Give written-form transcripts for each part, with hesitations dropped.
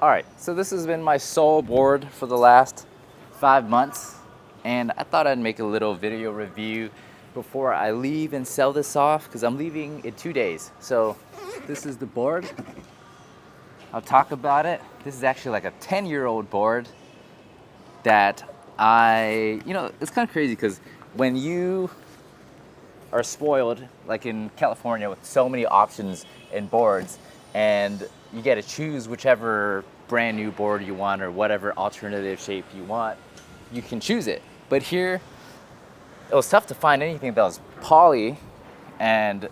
Alright, so this has been my sole board for the last 5 months, and I thought I'd make a little video review before I leave and sell this off, because I'm leaving in 2 days. So this is the board. I'll talk about it. This is actually like a 10-year-old board that it's kind of crazy because when you are spoiled, like in California with so many options in boards, and you get to choose whichever brand new board you want or whatever alternative shape you want, you can choose it. But here, it was tough to find anything that was poly, and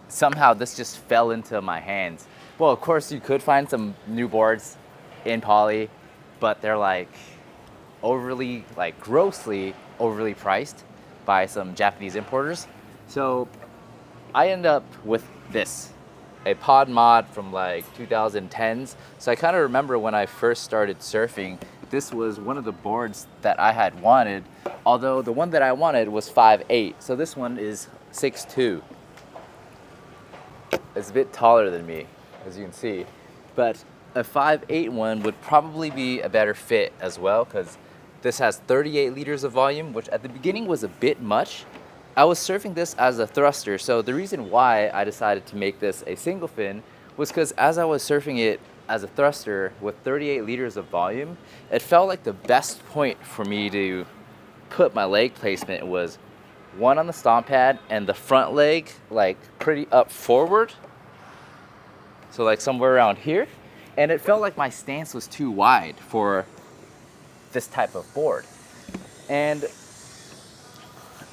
somehow this just fell into my hands. Well, of course, you could find some new boards in poly, but they're like grossly overly priced by some Japanese importers. So I end up with this, a pod mod from like 2010s. So I kind of remember when I first started surfing, this was one of the boards that I had wanted, although the one that I wanted was 5'8". So this one is 6'2". It's a bit taller than me, as you can see, but a 5'8" one would probably be a better fit as well, because this has 38 liters of volume, which at the beginning was a bit much. I was surfing this as a thruster, so the reason why I decided to make this a single fin was because as I was surfing it as a thruster with 38 liters of volume, it felt like the best point for me to put my leg placement was one on the stomp pad and the front leg like pretty up forward, so like somewhere around here. And it felt like my stance was too wide for this type of board, and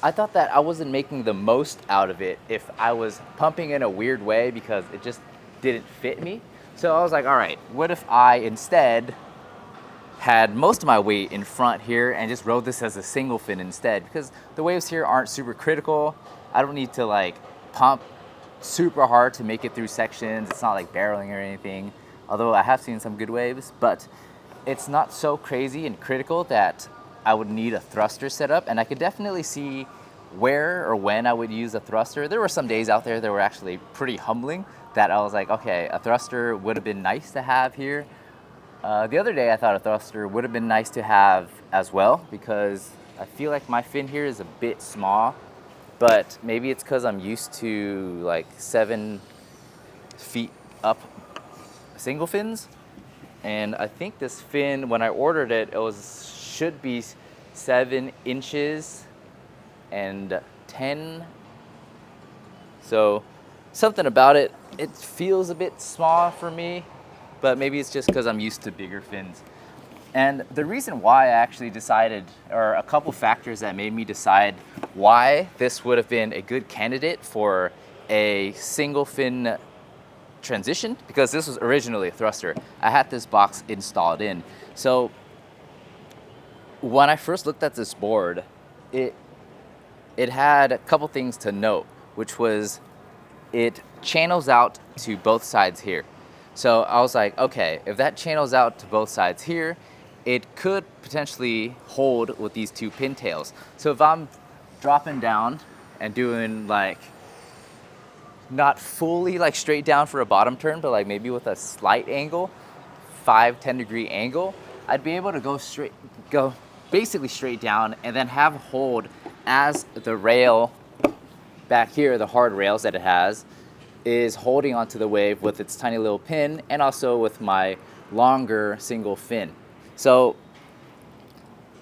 I thought that I wasn't making the most out of it if I was pumping in a weird way because it just didn't fit me. So I was like, all right, what if I instead had most of my weight in front here and just rode this as a single fin instead, because the waves here aren't super critical. I don't need to like pump super hard to make it through sections. It's not like barreling or anything, although I have seen some good waves, but it's not so crazy and critical that I would need a thruster setup. And I could definitely see where or when I would use a thruster. There were some days out there that were actually pretty humbling that I was like, okay, a thruster would have been nice to have here. The other day I thought a thruster would have been nice to have as well, because I feel like my fin here is a bit small, but maybe it's because I'm used to like 7 feet up single fins. And I think this fin, when I ordered it, should be 7 inches and 10. So something about it, it feels a bit small for me, but maybe it's just because I'm used to bigger fins. And the reason why I actually decided, or a couple factors that made me decide why this would have been a good candidate for a single fin transition, because this was originally a thruster. I had this box installed in. So when I first looked at this board, it had a couple things to note, which was it channels out to both sides here. So I was like, okay, if that channels out to both sides here, it could potentially hold with these 2 pintails. So if I'm dropping down and doing like not fully like straight down for a bottom turn, but like maybe with a slight angle, 5-10 degree angle, I'd be able to go basically straight down and then have hold as the rail back here, the hard rails that it has, is holding onto the wave with its tiny little pin, and also with my longer single fin. So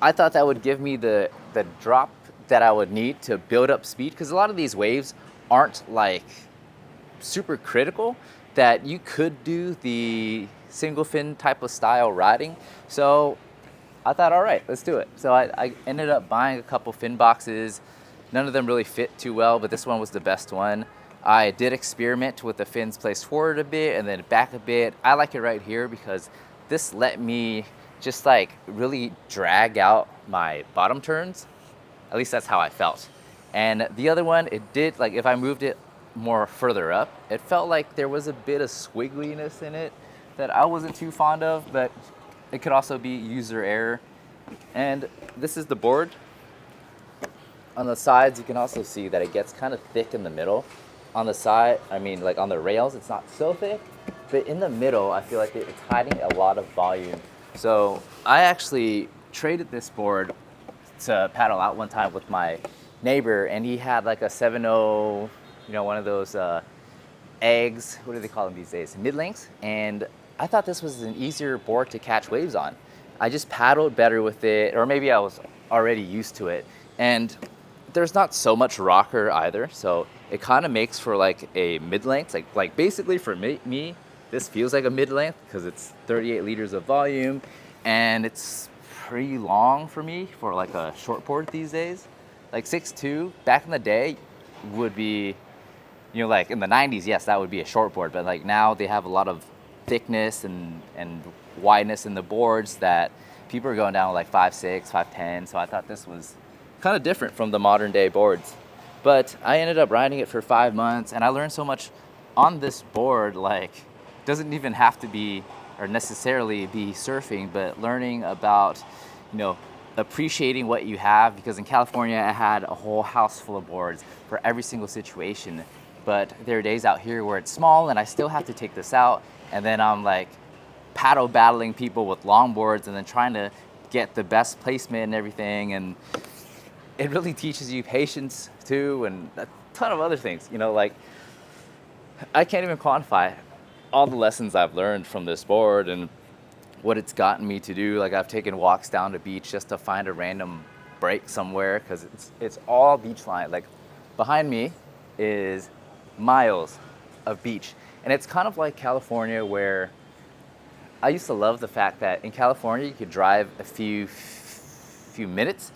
I thought that would give me the drop that I would need to build up speed, because a lot of these waves aren't like super critical that you could do the single fin type of style riding. So I thought, all right, let's do it. So I ended up buying a couple fin boxes. None of them really fit too well, but this one was the best one. I did experiment with the fins placed forward a bit and then back a bit. I like it right here because this let me just like really drag out my bottom turns. At least that's how I felt. And the other one, it did, like if I moved it more further up, it felt like there was a bit of squiggliness in it that I wasn't too fond of, but it could also be user error. And this is the board. On the sides, you can also see that it gets kind of thick in the middle. On the side, I mean, like on the rails, it's not so thick, but in the middle, I feel like it's hiding a lot of volume. So I actually traded this board to paddle out one time with my neighbor, and he had like a 7.0, one of those eggs. What do they call them these days? Mid-lengths. And I thought this was an easier board to catch waves on. I just paddled better with it, or maybe I was already used to it. And there's not so much rocker either, so it kind of makes for like a mid-length. Like basically for me, this feels like a mid-length because it's 38 liters of volume, and it's pretty long for me for like a short board these days. Like 6'2", back in the day would be, like in the 90s, yes, that would be a short board, but like now they have a lot of thickness and wideness in the boards that people are going down with like 5'6", 5'10", so I thought this was kind of different from the modern day boards. But I ended up riding it for 5 months, and I learned so much on this board. Like, doesn't even have to be or necessarily be surfing, but learning about, appreciating what you have. Because in California, I had a whole house full of boards for every single situation. But there are days out here where it's small, and I still have to take this out, and then I'm like paddle battling people with longboards, and then trying to get the best placement and everything. And it really teaches you patience too, and a ton of other things. Like, I can't even quantify all the lessons I've learned from this board and what it's gotten me to do. Like, I've taken walks down the beach just to find a random break somewhere, because it's all beach line. Like, behind me is miles of beach, and it's kind of like California, where I used to love the fact that in California you could drive a few minutes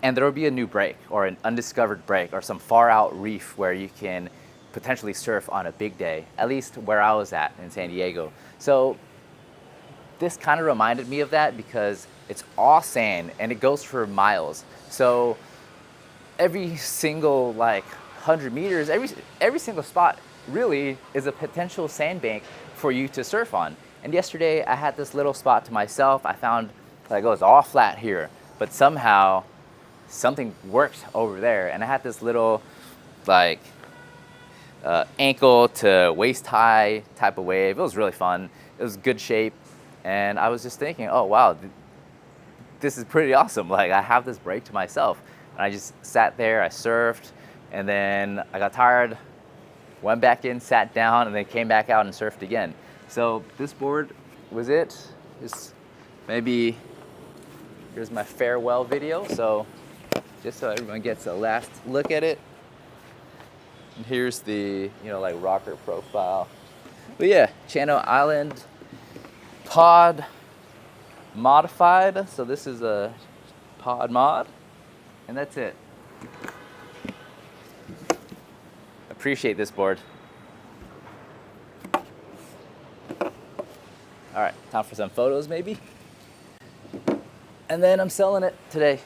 and there will be a new break or an undiscovered break or some far out reef where you can potentially surf on a big day, at least where I was at in San Diego. So this kind of reminded me of that, because it's all sand and it goes for miles. So every single 100 meters, every single spot really is a potential sandbank for you to surf on. And yesterday I had this little spot to myself. I found it was all flat here, but somehow something worked over there, and I had this little ankle to waist high type of wave. It was really fun. It was good shape, and I was just thinking, oh wow, this is pretty awesome. Like, I have this break to myself, and I just sat there, I surfed, and then I got tired, went back in, sat down, and then came back out and surfed again. So this board was it. Maybe here's my farewell video. So just so everyone gets a last look at it. And here's the, rocker profile. But yeah, Channel Island Pod modified. So this is a pod mod, and that's it. Appreciate this board. All right, time for some photos maybe. And then I'm selling it today.